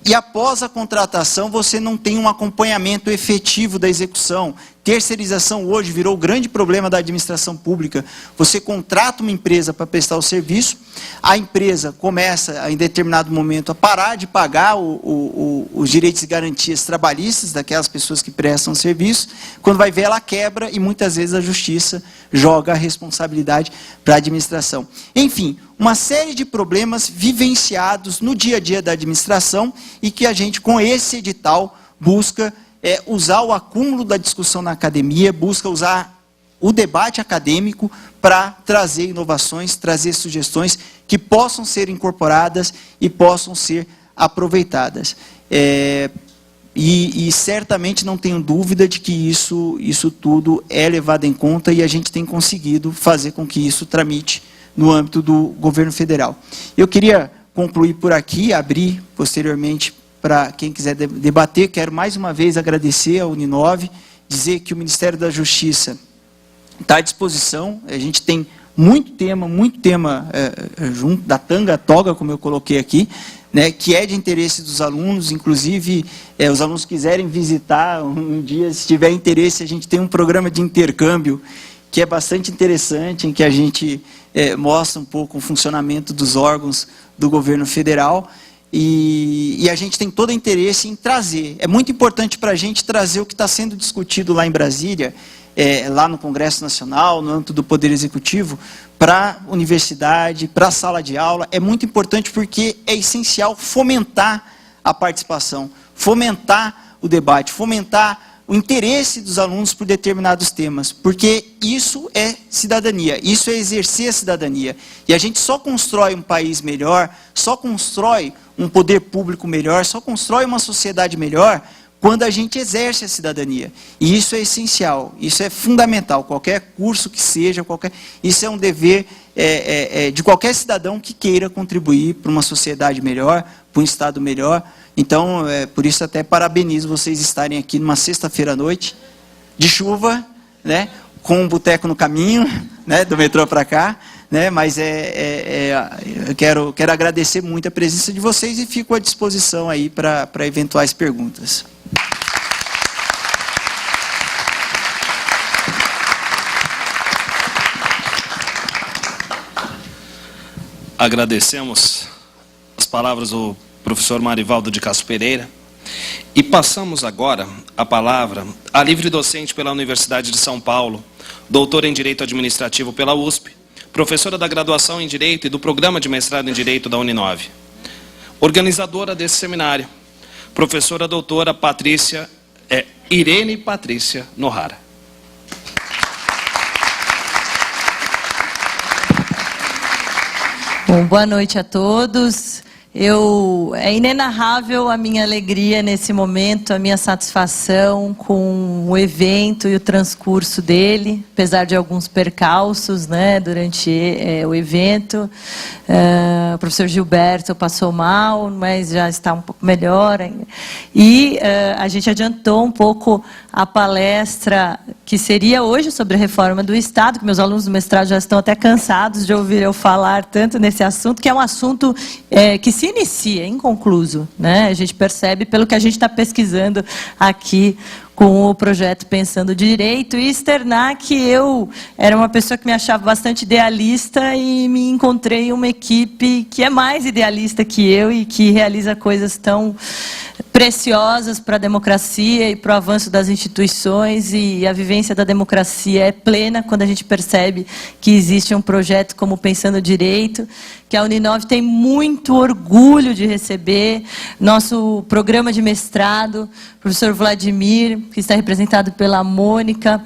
e após a contratação você não tem um acompanhamento efetivo da execução. Terceirização hoje virou o grande problema da administração pública. Você contrata uma empresa para prestar o serviço, a empresa começa, em determinado momento, a parar de pagar os direitos e garantias trabalhistas daquelas pessoas que prestam o serviço. Quando vai ver, ela quebra e muitas vezes a justiça joga a responsabilidade para a administração. Enfim, uma série de problemas vivenciados no dia a dia da administração e que a gente, com esse edital, busca usar o acúmulo da discussão na academia, busca usar o debate acadêmico para trazer inovações, trazer sugestões que possam ser incorporadas e possam ser aproveitadas. E certamente não tenho dúvida de que isso tudo é levado em conta e a gente tem conseguido fazer com que isso tramite no âmbito do governo federal. Eu queria concluir por aqui, abrir posteriormente para quem quiser debater. Quero mais uma vez agradecer ao Uninove, dizer que o Ministério da Justiça está à disposição. A gente tem muito tema junto da tanga à toga, como eu coloquei aqui, né, que é de interesse dos alunos. Inclusive, os alunos quiserem visitar um dia, se tiver interesse, a gente tem um programa de intercâmbio que é bastante interessante, em que a gente mostra um pouco o funcionamento dos órgãos do governo federal. E a gente tem todo o interesse em trazer. É muito importante para a gente trazer o que está sendo discutido lá em Brasília, lá no Congresso Nacional, no âmbito do Poder Executivo, para a universidade, para a sala de aula. É muito importante porque é essencial fomentar a participação, fomentar o debate, fomentar o interesse dos alunos por determinados temas, porque isso é cidadania, isso é exercer a cidadania. E a gente só constrói um país melhor, só constrói um poder público melhor, só constrói uma sociedade melhor quando a gente exerce a cidadania. E isso é essencial, isso é fundamental. Qualquer curso que seja, isso é um dever de qualquer cidadão que queira contribuir para uma sociedade melhor, para um Estado melhor. Então, por isso até parabenizo vocês estarem aqui numa sexta-feira à noite, de chuva, né, com um boteco no caminho, né, do metrô para cá, né, mas eu quero agradecer muito a presença de vocês e fico à disposição aí para eventuais perguntas. Agradecemos as palavras do professor Marivaldo de Castro Pereira e passamos agora a palavra à livre docente pela Universidade de São Paulo, doutora em Direito Administrativo pela USP, professora da graduação em Direito e do Programa de Mestrado em Direito da Uninove, organizadora desse seminário, professora doutora Irene Patrícia Nohara. Bom, boa noite a todos. É inenarrável a minha alegria nesse momento, a minha satisfação com o evento e o transcurso dele, apesar de alguns percalços, né, durante o evento. O professor Gilberto passou mal, mas já está um pouco melhor. E a gente adiantou um pouco a palestra que seria hoje sobre a reforma do Estado, que meus alunos do mestrado já estão até cansados de ouvir eu falar tanto nesse assunto, que é um assunto que se inicia, inconcluso, né? A gente percebe pelo que a gente está pesquisando aqui com o projeto Pensando Direito, e externar que eu era uma pessoa que me achava bastante idealista e me encontrei uma equipe que é mais idealista que eu e que realiza coisas tão preciosas para a democracia e para o avanço das instituições, e a vivência da democracia é plena quando a gente percebe que existe um projeto como Pensando Direito, que a Uninove tem muito orgulho de receber. Nosso programa de mestrado, o professor Vladimir, que está representado pela Mônica,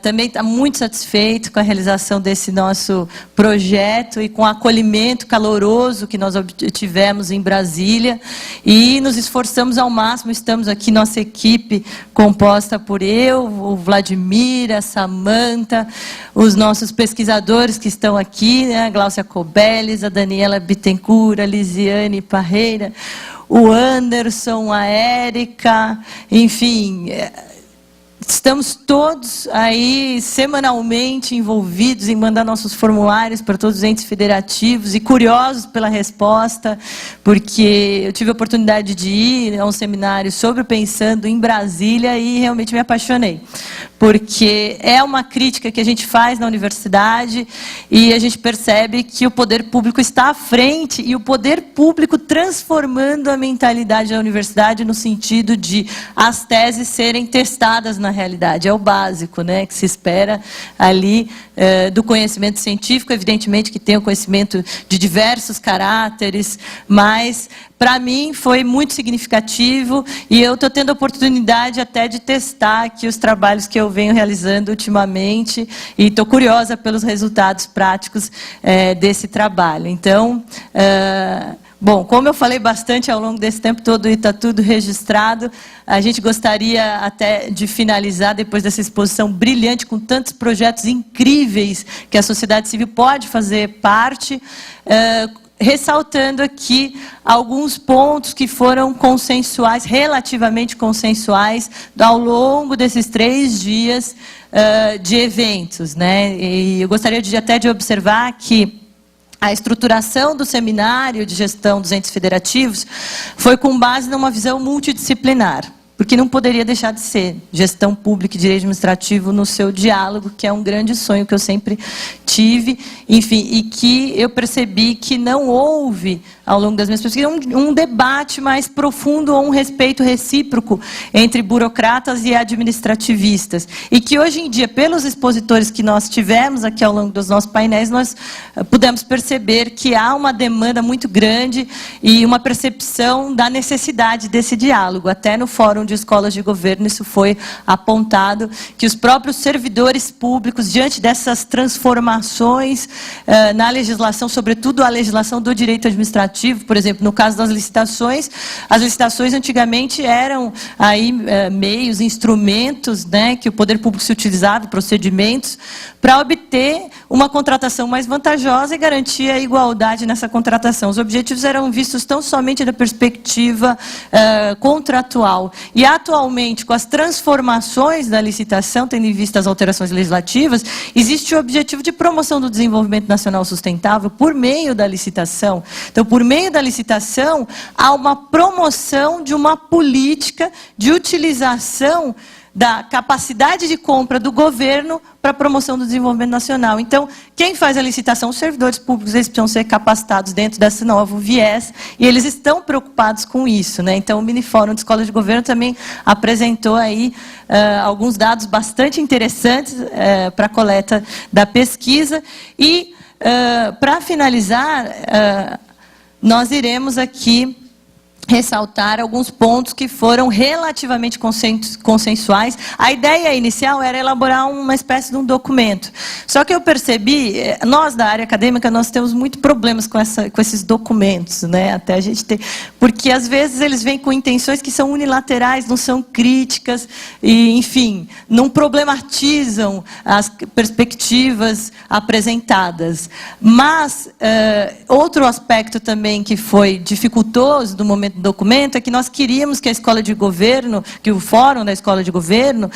também está muito satisfeito com a realização desse nosso projeto e com o acolhimento caloroso que nós obtivemos em Brasília, e nos esforçamos ao máximo. Estamos aqui, nossa equipe composta por eu, o Vladimir, a Samanta, os nossos pesquisadores que estão aqui, né, a Gláucia Cobelles, a Daniela Bittencourt, a Lisiane Parreira, o Anderson, a Érica, enfim, estamos todos aí semanalmente envolvidos em mandar nossos formulários para todos os entes federativos e curiosos pela resposta, porque eu tive a oportunidade de ir a um seminário sobre o Pensando em Brasília e realmente me apaixonei, porque é uma crítica que a gente faz na universidade e a gente percebe que o poder público está à frente e o poder público transformando a mentalidade da universidade no sentido de as teses serem testadas na realidade. É o básico, né, que se espera ali do conhecimento científico, evidentemente que tem o conhecimento de diversos caráteres, mas para mim foi muito significativo e eu estou tendo a oportunidade até de testar aqui os trabalhos que eu venho realizando ultimamente e estou curiosa pelos resultados práticos desse trabalho. Então, bom, como eu falei bastante ao longo desse tempo todo e está tudo registrado, a gente gostaria até de finalizar, depois dessa exposição brilhante, com tantos projetos incríveis que a sociedade civil pode fazer parte, ressaltando aqui alguns pontos que foram consensuais, relativamente consensuais, ao longo desses 3 dias de eventos, né? E eu gostaria até de observar que a estruturação do seminário de gestão dos entes federativos foi com base numa visão multidisciplinar, porque não poderia deixar de ser gestão pública e direito administrativo no seu diálogo, que é um grande sonho que eu sempre tive, enfim, e que eu percebi que não houve, ao longo das minhas pesquisas, um debate mais profundo ou um respeito recíproco entre burocratas e administrativistas. E que hoje em dia, pelos expositores que nós tivemos aqui ao longo dos nossos painéis, nós pudemos perceber que há uma demanda muito grande e uma percepção da necessidade desse diálogo. Até no Fórum de escolas de governo, isso foi apontado, que os próprios servidores públicos, diante dessas transformações na legislação, sobretudo a legislação do direito administrativo, por exemplo, no caso das licitações, as licitações antigamente eram aí meios, instrumentos, né, que o poder público se utilizava, procedimentos, para obter uma contratação mais vantajosa e garantir a igualdade nessa contratação. Os objetivos eram vistos tão somente da perspectiva contratual. E, atualmente, com as transformações da licitação, tendo em vista as alterações legislativas, existe o objetivo de promoção do desenvolvimento nacional sustentável por meio da licitação. Então, por meio da licitação, há uma promoção de uma política de utilização da capacidade de compra do governo para a promoção do desenvolvimento nacional. Então, quem faz a licitação? Os servidores públicos, eles precisam ser capacitados dentro desse novo viés, e eles estão preocupados com isso, né? Então, o Minifórum de Escola de Governo também apresentou aí alguns dados bastante interessantes para a coleta da pesquisa. E, para finalizar, nós iremos aqui ressaltar alguns pontos que foram relativamente consensuais. A ideia inicial era elaborar uma espécie de um documento. Só que eu percebi, nós da área acadêmica, nós temos muito problemas com esses documentos, né? Até a gente ter, porque às vezes eles vêm com intenções que são unilaterais, não são críticas, e, enfim, não problematizam as perspectivas apresentadas. Mas outro aspecto também que foi dificultoso do momento do documento é que nós queríamos que a escola de governo, que o Fórum da Escola de Governo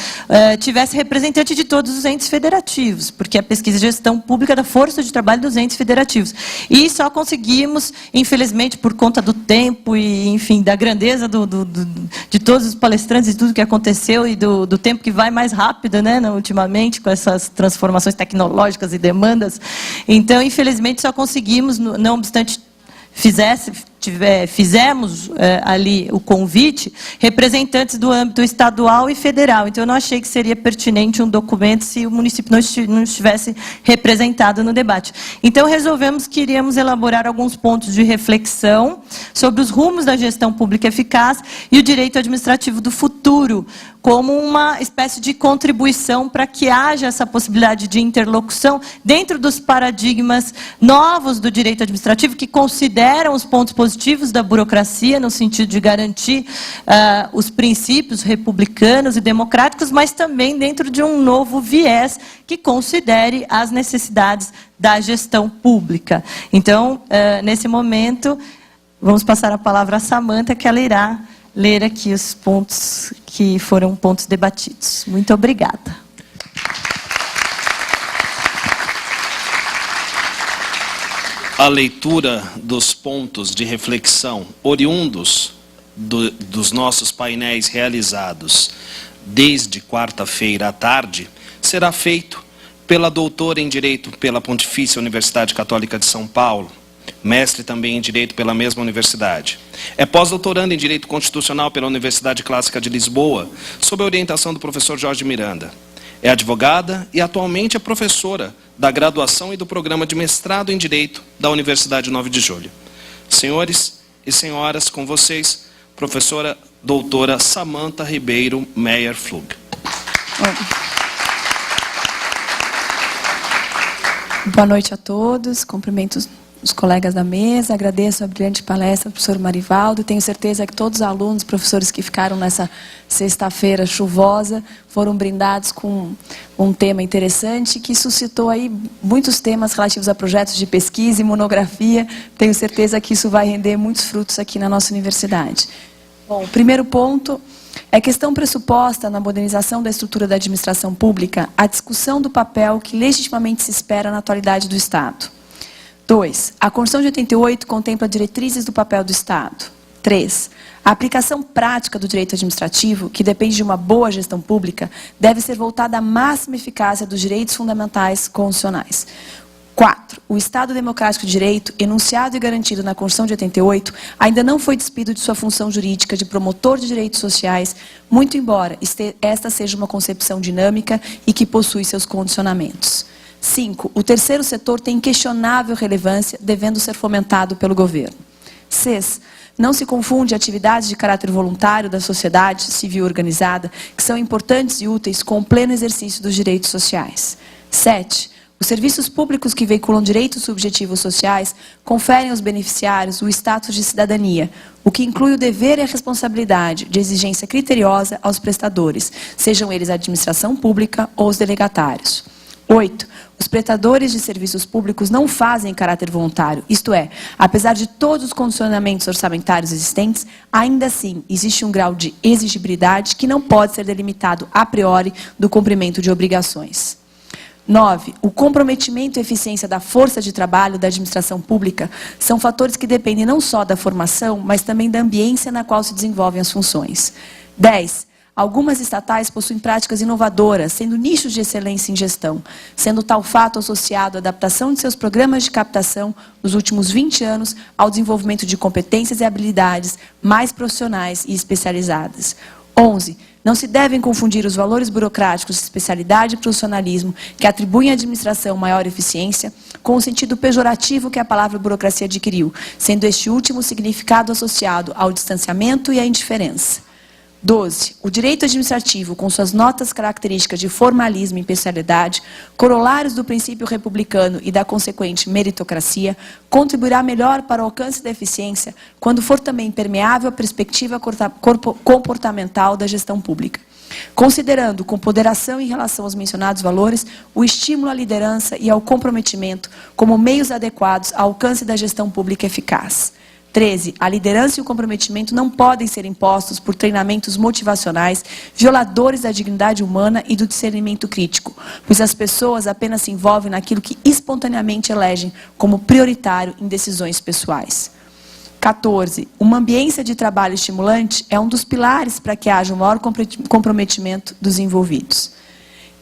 tivesse representante de todos os entes federativos, porque a pesquisa de gestão pública da força de trabalho dos entes federativos. E só conseguimos, infelizmente, por conta do tempo e, enfim, da grandeza de todos os palestrantes e tudo que aconteceu e do tempo que vai mais rápido, né, ultimamente, com essas transformações tecnológicas e demandas. Então, infelizmente, só conseguimos, não obstante fizemos ali o convite, representantes do âmbito estadual e federal. Então, eu não achei que seria pertinente um documento se o município não estivesse representado no debate. Então, resolvemos que iríamos elaborar alguns pontos de reflexão sobre os rumos da gestão pública eficaz e o direito administrativo do futuro, como uma espécie de contribuição para que haja essa possibilidade de interlocução dentro dos paradigmas novos do direito administrativo, que consideram os pontos positivos da burocracia, no sentido de garantir os princípios republicanos e democráticos, mas também dentro de um novo viés que considere as necessidades da gestão pública. Então, nesse momento, vamos passar a palavra à Samanta, que ela irá ler aqui os pontos que foram pontos debatidos. Muito obrigada. A leitura dos pontos de reflexão oriundos dos nossos painéis realizados desde quarta-feira à tarde será feito pela doutora em Direito pela Pontifícia Universidade Católica de São Paulo, mestre também em Direito pela mesma universidade. É pós-doutoranda em Direito Constitucional pela Universidade Clássica de Lisboa, sob a orientação do professor Jorge Miranda. É advogada e atualmente é professora da graduação e do programa de mestrado em Direito da Universidade 9 de Julho. Senhores e senhoras, com vocês, professora doutora Samanta Ribeiro Meyer-Flug. Boa noite a todos, cumprimento os colegas da mesa, agradeço a brilhante palestra do professor Marivaldo, tenho certeza que todos os alunos, professores que ficaram nessa sexta-feira chuvosa, foram brindados com um tema interessante, que suscitou aí muitos temas relativos a projetos de pesquisa e monografia, tenho certeza que isso vai render muitos frutos aqui na nossa universidade. Bom, o primeiro ponto é a questão pressuposta na modernização da estrutura da administração pública, a discussão do papel que legitimamente se espera na atualidade do Estado. 2. A Constituição de 88 contempla diretrizes do papel do Estado. 3. A aplicação prática do direito administrativo, que depende de uma boa gestão pública, deve ser voltada à máxima eficácia dos direitos fundamentais constitucionais. 4. O Estado Democrático de Direito, enunciado e garantido na Constituição de 88, ainda não foi despido de sua função jurídica de promotor de direitos sociais, muito embora esta seja uma concepção dinâmica e que possui seus condicionamentos. 5. O terceiro setor tem inquestionável relevância, devendo ser fomentado pelo governo. 6. Não se confunde atividades de caráter voluntário da sociedade civil organizada, que são importantes e úteis, com o pleno exercício dos direitos sociais. 7. Os serviços públicos que veiculam direitos subjetivos sociais conferem aos beneficiários o status de cidadania, o que inclui o dever e a responsabilidade de exigência criteriosa aos prestadores, sejam eles a administração pública ou os delegatários. 8. Os prestadores de serviços públicos não fazem em caráter voluntário, isto é, apesar de todos os condicionamentos orçamentários existentes, ainda assim existe um grau de exigibilidade que não pode ser delimitado a priori do cumprimento de obrigações. 9. O comprometimento e eficiência da força de trabalho da administração pública são fatores que dependem não só da formação, mas também da ambiência na qual se desenvolvem as funções. 10. Algumas estatais possuem práticas inovadoras, sendo nichos de excelência em gestão, sendo tal fato associado à adaptação de seus programas de captação nos últimos 20 anos ao desenvolvimento de competências e habilidades mais profissionais e especializadas. 11. Não se devem confundir os valores burocráticos de especialidade e profissionalismo que atribuem à administração maior eficiência com o sentido pejorativo que a palavra burocracia adquiriu, sendo este último significado associado ao distanciamento e à indiferença. 12. O direito administrativo, com suas notas características de formalismo e impessoalidade, corolários do princípio republicano e da consequente meritocracia, contribuirá melhor para o alcance da eficiência quando for também permeável à perspectiva comportamental da gestão pública. Considerando com ponderação em relação aos mencionados valores, o estímulo à liderança e ao comprometimento como meios adequados ao alcance da gestão pública eficaz. 13. A liderança e o comprometimento não podem ser impostos por treinamentos motivacionais, violadores da dignidade humana e do discernimento crítico, pois as pessoas apenas se envolvem naquilo que espontaneamente elegem como prioritário em decisões pessoais. 14. Uma ambiência de trabalho estimulante é um dos pilares para que haja um maior comprometimento dos envolvidos.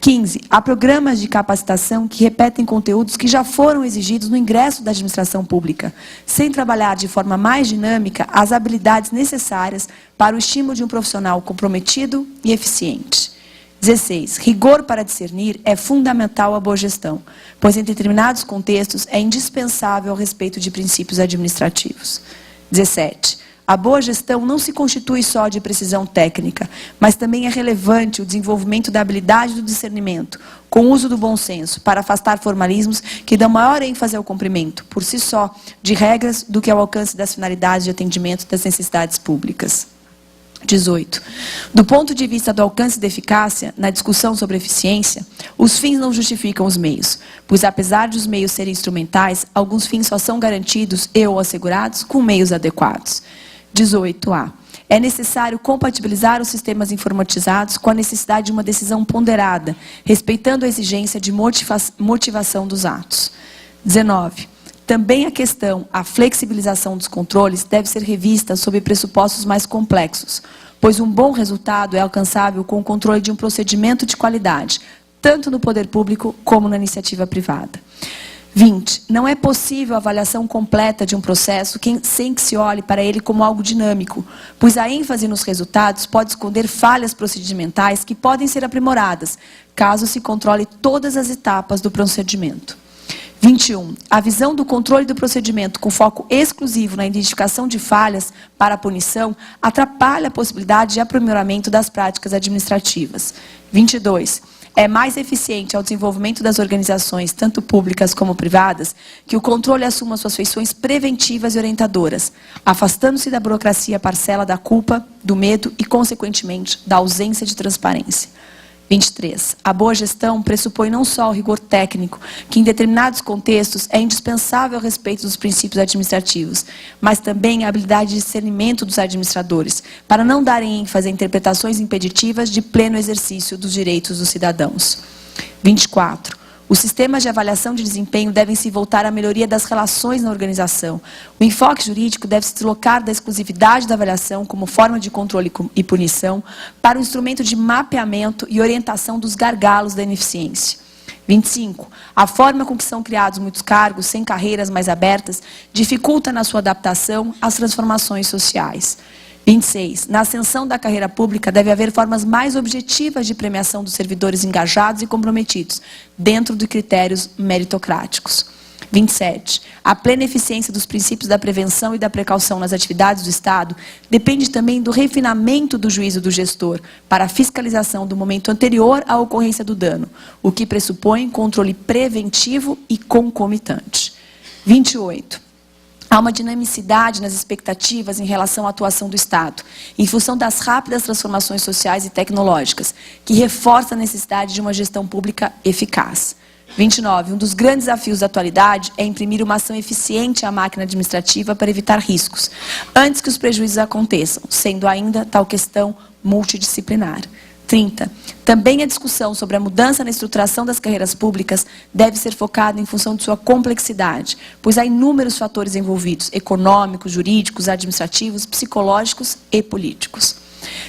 15. Há programas de capacitação que repetem conteúdos que já foram exigidos no ingresso da administração pública, sem trabalhar de forma mais dinâmica as habilidades necessárias para o estímulo de um profissional comprometido e eficiente. 16. Rigor para discernir é fundamental à boa gestão, pois em determinados contextos é indispensável ao respeito de princípios administrativos. 17. A boa gestão não se constitui só de precisão técnica, mas também é relevante o desenvolvimento da habilidade do discernimento, com o uso do bom senso, para afastar formalismos que dão maior ênfase ao cumprimento, por si só, de regras do que ao alcance das finalidades de atendimento das necessidades públicas. 18. Do ponto de vista do alcance da eficácia, na discussão sobre eficiência, os fins não justificam os meios, pois apesar de os meios serem instrumentais, alguns fins só são garantidos e ou assegurados com meios adequados. 18A. É necessário compatibilizar os sistemas informatizados com a necessidade de uma decisão ponderada, respeitando a exigência de motivação dos atos. 19. Também a flexibilização dos controles deve ser revista sob pressupostos mais complexos, pois um bom resultado é alcançável com o controle de um procedimento de qualidade, tanto no poder público como na iniciativa privada. 20. Não é possível a avaliação completa de um processo sem que se olhe para ele como algo dinâmico, pois a ênfase nos resultados pode esconder falhas procedimentais que podem ser aprimoradas, caso se controle todas as etapas do procedimento. 21. A visão do controle do procedimento com foco exclusivo na identificação de falhas para a punição atrapalha a possibilidade de aprimoramento das práticas administrativas. 22. É mais eficiente ao desenvolvimento das organizações, tanto públicas como privadas, que o controle assuma suas feições preventivas e orientadoras, afastando-se da burocracia parcela da culpa, do medo e, consequentemente, da ausência de transparência. 23. A boa gestão pressupõe não só o rigor técnico, que em determinados contextos é indispensável a respeito dos princípios administrativos, mas também a habilidade de discernimento dos administradores, para não darem ênfase a interpretações impeditivas de pleno exercício dos direitos dos cidadãos. 24. Os sistemas de avaliação de desempenho devem se voltar à melhoria das relações na organização. O enfoque jurídico deve se deslocar da exclusividade da avaliação como forma de controle e punição para o instrumento de mapeamento e orientação dos gargalos da ineficiência. 25. A forma com que são criados muitos cargos, sem carreiras mais abertas, dificulta na sua adaptação às transformações sociais. 26. Na ascensão da carreira pública, deve haver formas mais objetivas de premiação dos servidores engajados e comprometidos, dentro de critérios meritocráticos. 27. A plena eficiência dos princípios da prevenção e da precaução nas atividades do Estado depende também do refinamento do juízo do gestor para a fiscalização do momento anterior à ocorrência do dano, o que pressupõe controle preventivo e concomitante. 28. Há uma dinamicidade nas expectativas em relação à atuação do Estado, em função das rápidas transformações sociais e tecnológicas, que reforça a necessidade de uma gestão pública eficaz. 29. Um dos grandes desafios da atualidade é imprimir uma ação eficiente à máquina administrativa para evitar riscos, antes que os prejuízos aconteçam, sendo ainda tal questão multidisciplinar. 30. Também a discussão sobre a mudança na estruturação das carreiras públicas deve ser focada em função de sua complexidade, pois há inúmeros fatores envolvidos, econômicos, jurídicos, administrativos, psicológicos e políticos.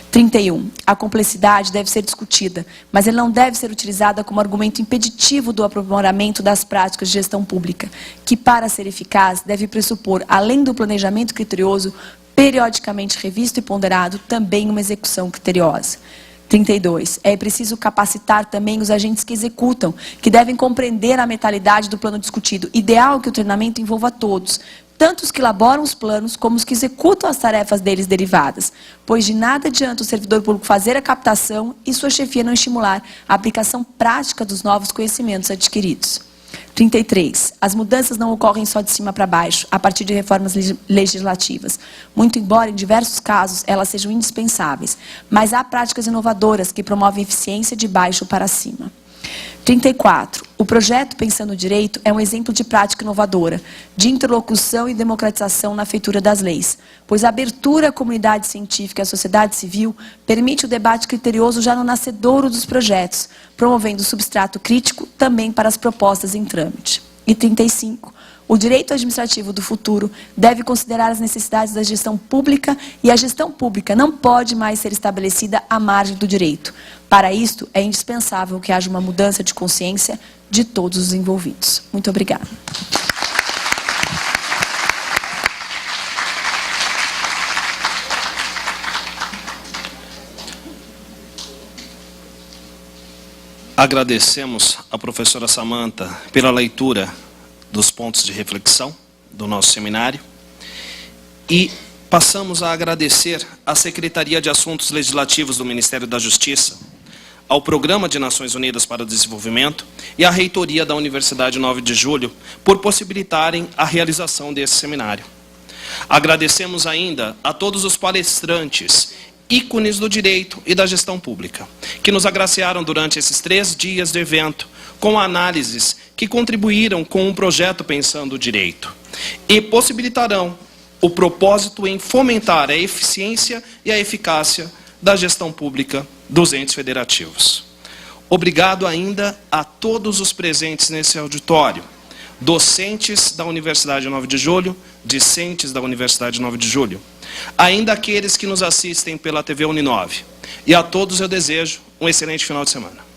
31. A complexidade deve ser discutida, mas ela não deve ser utilizada como argumento impeditivo do aprimoramento das práticas de gestão pública, que, para ser eficaz, deve pressupor, além do planejamento criterioso, periodicamente revisto e ponderado, também uma execução criteriosa. 32. É preciso capacitar também os agentes que executam, que devem compreender a metalidade do plano discutido. Ideal que o treinamento envolva todos, tanto os que elaboram os planos, como os que executam as tarefas deles derivadas, pois de nada adianta o servidor público fazer a captação e sua chefia não estimular a aplicação prática dos novos conhecimentos adquiridos. 33. As mudanças não ocorrem só de cima para baixo, a partir de reformas legislativas, muito embora, em diversos casos, elas sejam indispensáveis, mas há práticas inovadoras que promovem eficiência de baixo para cima. 34. O projeto Pensando o Direito é um exemplo de prática inovadora, de interlocução e democratização na feitura das leis, pois a abertura à comunidade científica e à sociedade civil permite o debate criterioso já no nascedouro dos projetos, promovendo o substrato crítico também para as propostas em trâmite. E 35. O direito administrativo do futuro deve considerar as necessidades da gestão pública e a gestão pública não pode mais ser estabelecida à margem do direito. Para isto, é indispensável que haja uma mudança de consciência de todos os envolvidos. Muito obrigada. Agradecemos à professora Samanta pela leitura dos pontos de reflexão do nosso seminário e passamos a agradecer à Secretaria de Assuntos Legislativos do Ministério da Justiça, ao Programa de Nações Unidas para o Desenvolvimento e à Reitoria da Universidade 9 de Julho por possibilitarem a realização desse seminário. Agradecemos ainda a todos os palestrantes, ícones do direito e da gestão pública, que nos agraciaram durante esses 3 dias de evento com análises que contribuíram com um projeto Pensando o Direito e possibilitarão o propósito em fomentar a eficiência e a eficácia da gestão pública dos entes federativos. Obrigado ainda a todos os presentes nesse auditório, docentes da Universidade 9 de Julho, discentes da Universidade 9 de Julho, ainda aqueles que nos assistem pela TV Uninove. E a todos eu desejo um excelente final de semana.